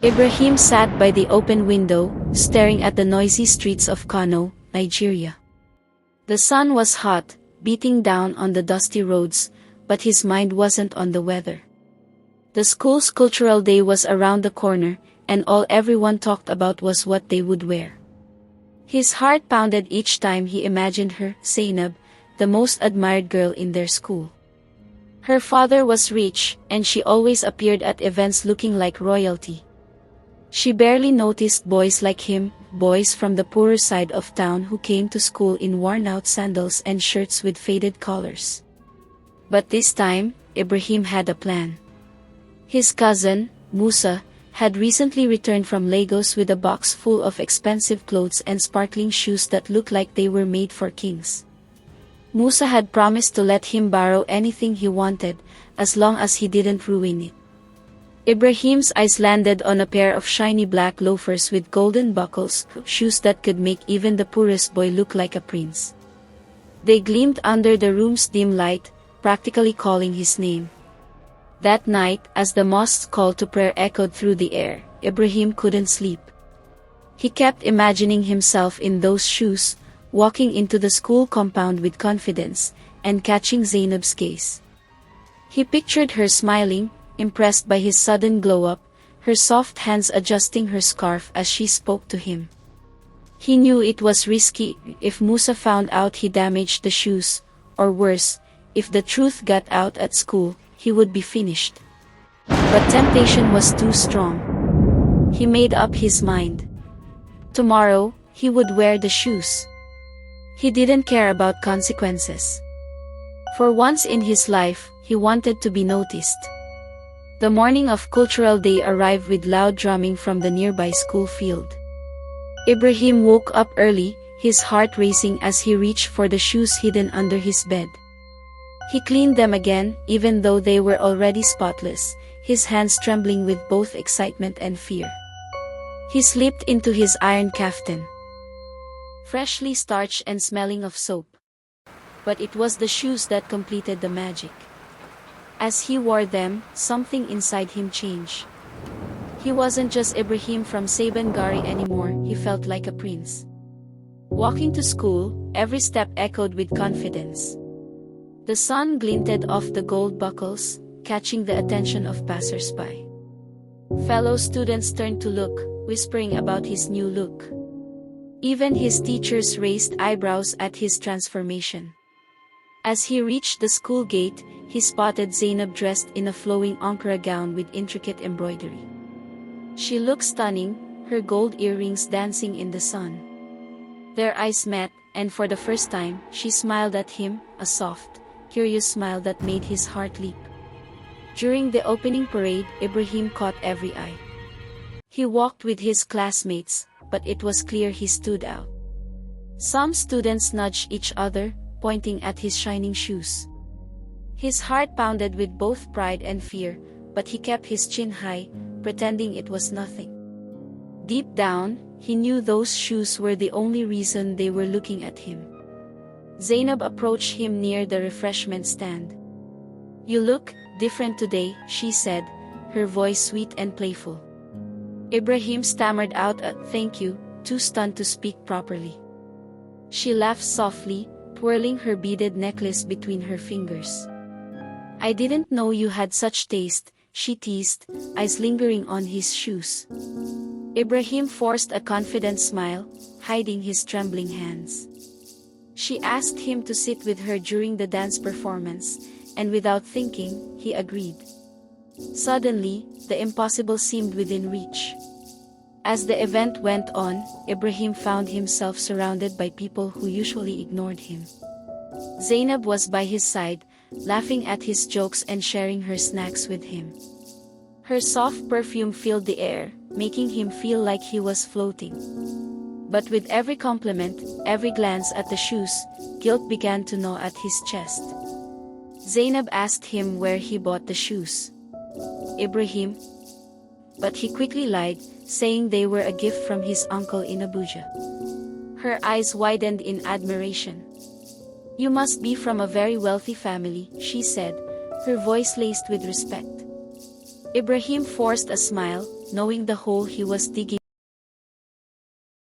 Ibrahim sat by the open window, staring at the noisy streets of Kano, Nigeria. The sun was hot, beating down on the dusty roads, but his mind wasn't on the weather. The school's cultural day was around the corner, and all everyone talked about was what they would wear. His heart pounded each time he imagined her, Zainab, the most admired girl in their school. Her father was rich, and she always appeared at events looking like royalty. She barely noticed boys like him, boys from the poorer side of town who came to school in worn-out sandals and shirts with faded collars. But this time, Ibrahim had a plan. His cousin, Musa, had recently returned from Lagos with a box full of expensive clothes and sparkling shoes that looked like they were made for kings. Musa had promised to let him borrow anything he wanted, as long as he didn't ruin it. Ibrahim's eyes landed on a pair of shiny black loafers with golden buckles, shoes that could make even the poorest boy look like a prince. They gleamed under the room's dim light, practically calling his name. That night, as the mosque's call to prayer echoed through the air, Ibrahim couldn't sleep. He kept imagining himself in those shoes, walking into the school compound with confidence, and catching Zainab's gaze. He pictured her smiling, impressed by his sudden glow-up, her soft hands adjusting her scarf as she spoke to him. He knew it was risky. If Musa found out he damaged the shoes, or worse, if the truth got out at school, he would be finished. But temptation was too strong. He made up his mind. Tomorrow, he would wear the shoes. He didn't care about consequences. For once in his life, he wanted to be noticed. The morning of Cultural Day arrived with loud drumming from the nearby school field. Ibrahim woke up early, his heart racing as he reached for the shoes hidden under his bed. He cleaned them again, even though they were already spotless, his hands trembling with both excitement and fear. He slipped into his iron kaftan, freshly starched and smelling of soap. But it was the shoes that completed the magic. As he wore them, something inside him changed. He wasn't just Ibrahim from Sabangari anymore, he felt like a prince. Walking to school, every step echoed with confidence. The sun glinted off the gold buckles, catching the attention of passers-by. Fellow students turned to look, whispering about his new look. Even his teachers raised eyebrows at his transformation. As he reached the school gate, he spotted Zainab dressed in a flowing Ankara gown with intricate embroidery. She looked stunning, her gold earrings dancing in the sun. Their eyes met, and for the first time, she smiled at him, a soft, curious smile that made his heart leap. During the opening parade, Ibrahim caught every eye. He walked with his classmates, but it was clear he stood out. Some students nudged each other, pointing at his shining shoes. His heart pounded with both pride and fear, but he kept his chin high, pretending it was nothing. Deep down, he knew those shoes were the only reason they were looking at him. Zainab approached him near the refreshment stand. "You look different today," she said, her voice sweet and playful. Ibrahim stammered out a "thank you," too stunned to speak properly. She laughed softly, twirling her beaded necklace between her fingers. "I didn't know you had such taste," she teased, eyes lingering on his shoes. Ibrahim forced a confident smile, hiding his trembling hands. She asked him to sit with her during the dance performance, and without thinking, he agreed. Suddenly, the impossible seemed within reach. As the event went on, Ibrahim found himself surrounded by people who usually ignored him. Zainab was by his side, laughing at his jokes and sharing her snacks with him. Her soft perfume filled the air, making him feel like he was floating. But with every compliment, every glance at the shoes, guilt began to gnaw at his chest. Zainab asked him where he bought the shoes. "Ibrahim." But he quickly lied, saying they were a gift from his uncle in Abuja. Her eyes widened in admiration. "You must be from a very wealthy family," she said, her voice laced with respect. Ibrahim forced a smile, knowing the hole he was digging